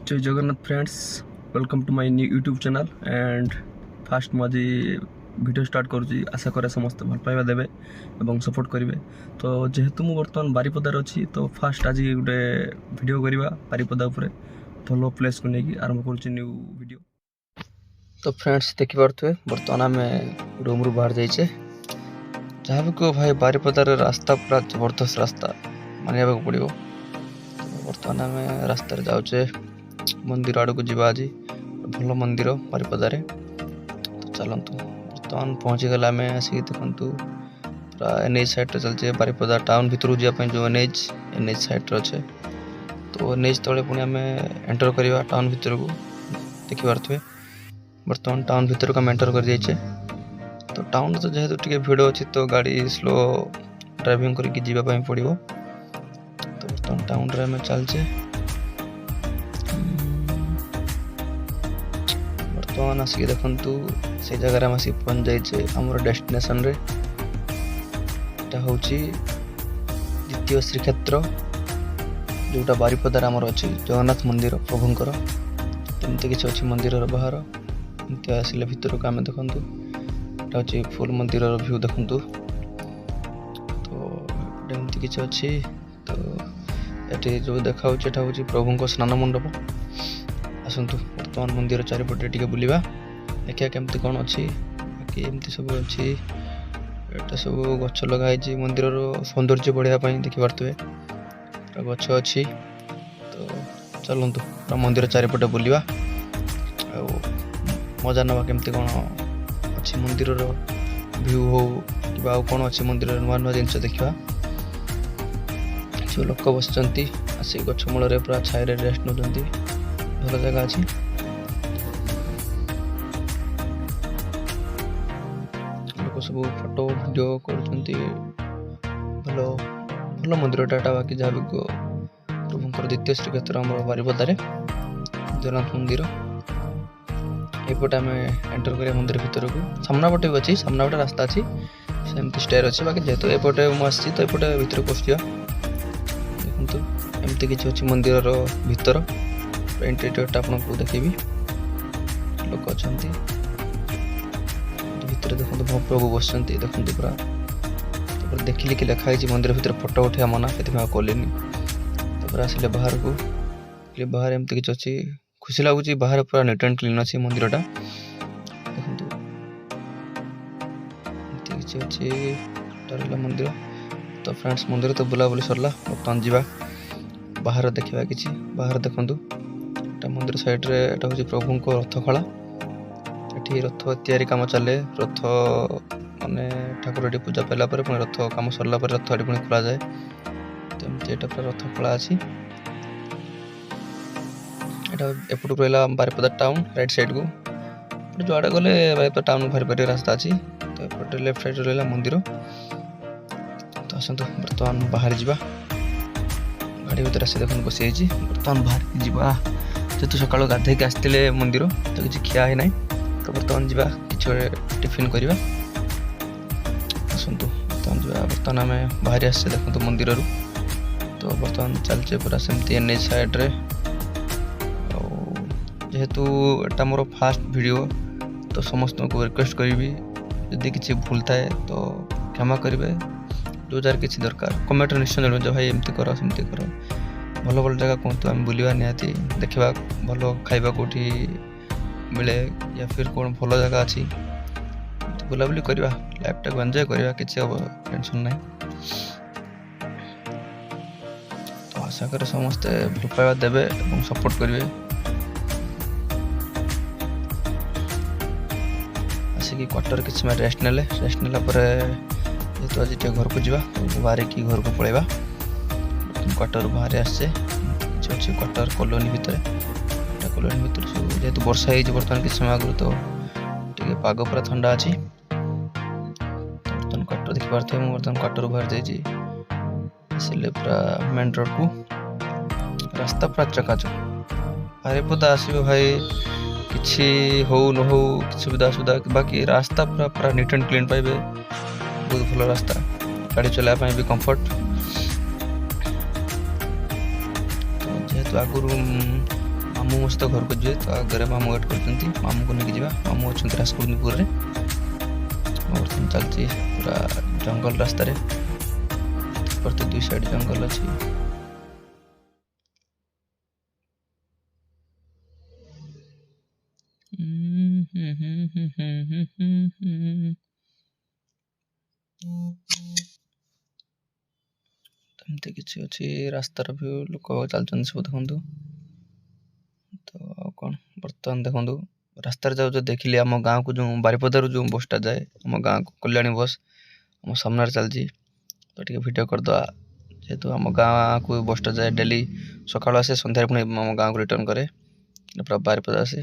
जय Jagannath friends, welcome to my new YouTube channel and first मुझे video start करुँची। आशा करे समस्त भल पाइबा देवे और सपोर्ट करेंगे। तो जेहेतु मु बर्तमान बारिपदार अच्छी तो फास्ट आज गोटे वीडियो करवा बारिपदा उपरे भल प्लेस को लेकिन आरंभ करुँची न्यू वीडियो। तो फ्रेंड्स देखिपे बर्तमान आम रूम रू बाहर जाइए। जहाँ भी कहो भाई बारिपदार रास्ता पूरा जबरदस्त रास्ता मानिया पड़ो। बर्तमान आम रास्तार जाऊे मंदिर आड़ को जीवा आज भल मंदिर बारिपदारे। तो चलतु बर्तमान पहुँची गला आम आसिक देखु पूरा एनएच साइड चलचे बारिपदा टाउन भितर जावाई जो एनएच साइड अच्छे। तो एनएच तले पुणी आम एंटर करवा टाउन भितर को देखिपे। बर्तमान टाउन भितर को आम एंटर कर जाइए। तो टाउन तो जेहेतु टिके भिड़ अच्छी तो गाड़ी स्लो ड्राइविंग करके जीवाई पड़ो। तो बर्तमान टाउन रे आम चलचे। बर्तमान आसिक देखु से जगह आसिक पहुँच जाइए आमर डेस्टिनेशन रे। एटा हूँ द्वितीय श्रीक्षेत्र जोटा बारिपदार आमर अच्छी जगन्नाथ मंदिर प्रभुंकर। एमती किसी अच्छी मंदिर बाहर एमती आसिले भितर को आम देखु एटा हूँ फुल मंदिर भ्यू देखु। तो एमती किसी अच्छी तो ये जो देखा हूँ प्रभु स्नान मंडप। आसतु बर्तमान मंदिर चारिपटे टिके बुलिबा देखिया केमती कौन अच्छी। बाकी एमती सब अच्छी एटा सब गछ लगाई मंदिर सौंदर्य बढ़ाई देखिपे गछ अच्छी। तो चलतु पूरा मंदिर चारिपटे बुलिबा मजा नवा केमती कौन अच्छी मंदिर भ्यू हो कि कौन अच्छी मंदिर नुआ नुआ जिन देखा। जो लोक बसचंती आसी गछ मूल पूरा छाई रेस्ट नौ भल जगह अच्छी। लोक सब फोटो वीडियो कर भल भल मंदिर टाटा। बाकी जहाँ भी प्रभुंर द्वितीय श्रीक्षेत्र आम बारिपदारे जगन्नाथ मंदिर। एपटे आम एंटर करिया मंदिर भितर को सामनापटे भी अच्छी सामनापटे रास्ता अच्छी सेमती स्टेयर अच्छी। बाकी जेहेतु एपटे मुझे तो एपटे भितर पशिया देखु एमती किसी अच्छी मंदिर भितर इंटेरियरटा आपको देखेबी। लोक अच्छा भितर देखो प्रभु बस देखते पूरा देखिले कि लिखाई मंदिर भितर फोटो उठा मना से कलिनी। तापर आसिले बाहर को बाहर एमती किसी अच्छी खुशी लगुच बाहर पूरा नीट एंड क्लीन अच्छी मंदिरटा देखु किसी अच्छी मंदिर। तो फ्रेंड्स मंदिर तो बुलाबुली सरला बर्तमान जावा बाहर देखा कि बाहर देखु मंदिर साइड रे एटा हूँ प्रभु को रथखला। ये रथ तैयारी काम चले रथ माने ठाकुर ये पूजा पाला पुणी रथ काम सरला रथ ये पुणी खोल जाए। तो एमती एटा पूरा रथ खला अच्छी। एटा एपट रहा बारिपदा टाउन राइट साइड को जो आड़े गले बारिपदा टाउन बाहर पार रास्ता अच्छी। तो एपटे लेफ्ट साइड रहा मंदिर। तो आसतु बर्तमान बाहर जावा गाड़ी भर आसी देखो बसी बर्तमान बाहर जावा जेतु सका गाधे आसते मंदिर तो किसी खिया ही ना। तो बर्तमान जावा कि टिफिन करवा आसतु बर्तमान जावा। बर्तमान आम बाहरी आसे देखो मंदिर। तो बर्तमान चलचे पूरा सेमती एनएच साइड रे। जेहेतु एटा मोर फास्ट वीडियो तो समस्त को रिक्वेस्ट करी जदि किसी भूल थाए तो क्षमा करेंगे। जो जार किसी दरकार कमेंट निश्चय जरूर जो भाई एमती कर सेमती कर भल भल जगह कहतु आम बुलवा निहाती देखा भल खाइबा कौटी मिले या फिर कौन भल जगह अच्छी तो बुलाबुली करवा लाइफ टाक एंजॉय करवा किसी टेंशन ना। तो आशा करे समस्ते भल पाइबा देवे और सपोर्ट करेंगे। आसिक क्वार्टर किसी रेस्ट ने जेहतु आज घर को जावा बाहर की घर को पलैबा क्वार्टर बाहर आसे अच्छे क्वार्टर कॉलोनी भितर कॉलोनी भितर सब जेहतु वर्षा हो बर्तमान किसी समय आगु तो टे पाग पूरा ठंडा अच्छी। बर्तमान क्वार्टर देखी पारे मुझे बर्तमान क्वार्टर बाहर जाइए पूरा मेन रोड को रास्ता पूरा चकाचक बारिपदा आसो भाई किसी हो न हो सुविधा सुविधा बाकी रास्ता पूरा पूरा नीट एंड क्लीन पाइबे बहुत भल रास्ता गाड़ी चलाइबा भी कंफर्ट। तो जेहेतु आगुरी मामू ମୋ ସହିତ ଘରକୁ ଯିବେ। ତ ଆଗରେ ମାମୁଁ ୱେଟ୍ କରୁଛନ୍ତି, ମାମୁଁକୁ ନେଇକି ଯିବା। ମାମୁଁ ଅଛନ୍ତି ରାସକୁନ୍ଦପୁରରେ। ବର୍ତ୍ତମାନ ଚାଲିଛି ପୁରା ଜଙ୍ଗଲ ରାସ୍ତାରେ, ପ୍ରତି ଦୁଇ ସାଇଡ୍ ଜଙ୍ଗଲ ଅଛି। ଏମିତି କିଛି ଅଛି ରାସ୍ତାର ଭ୍ୟୁ, ଲୋକ ଚାଲୁଛନ୍ତି ସବୁ ଦେଖନ୍ତୁ। ତ ଆଉ କ'ଣ, ବର୍ତ୍ତମାନ ଦେଖନ୍ତୁ ରାସ୍ତାରେ ଯାଉ ଦେଖିଲି ଆମ ଗାଁକୁ ଯେଉଁ ବାରିପଦାରୁ ଯେଉଁ ବସ୍ଟା ଯାଏ ଆମ ଗାଁକୁ, କଲ୍ୟାଣୀ ବସ୍ ଆମ ସାମ୍ନାରେ ଚାଲିଛି। ତ ଟିକେ ଭିଡ଼ିଓ କରିଦେବା, ଯେହେତୁ ଆମ ଗାଁକୁ ବସ୍ଟା ଯାଏ ଡେଲି ସକାଳୁ ଆସେ, ସନ୍ଧ୍ୟାରେ ପୁଣି ଆମ ଗାଁକୁ ରିଟର୍ନ କରେ, ପୁରା ବାରିପଦା ଆସେ।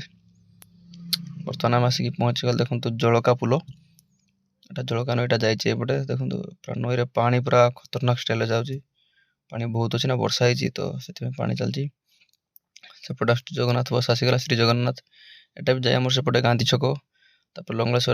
ବର୍ତ୍ତମାନ ଆମେ ଆସିକି ପହଞ୍ଚିଗଲେ। ଦେଖନ୍ତୁ ଜଳକା ପୋଲ, ଏଇଟା ଜଳକା ନଈଟା ଯାଇଛି ଏପଟେ। ଦେଖନ୍ତୁ ପୁରା ନଈରେ ପାଣି ପୁରା ଖତରନାକ ଷ୍ଟାଇଲ୍ରେ ଯାଉଛି। ପାଣି ବହୁତ ଅଛି ନା, ବର୍ଷା ହେଇଛି ତ ସେଥିପାଇଁ ପାଣି ଚାଲିଛି। ସେପଟେ ଆସୁଛି ଜଗନ୍ନାଥ ବସ୍ ଆସିଗଲା, ଶ୍ରୀ ଜଗନ୍ନାଥ। ଏଟା ବି ଯାଏ ଆମର ସେପଟେ ଗାନ୍ଧୀ ଛକ, ତାପରେ ଲଙ୍ଗଳେଶ୍ୱର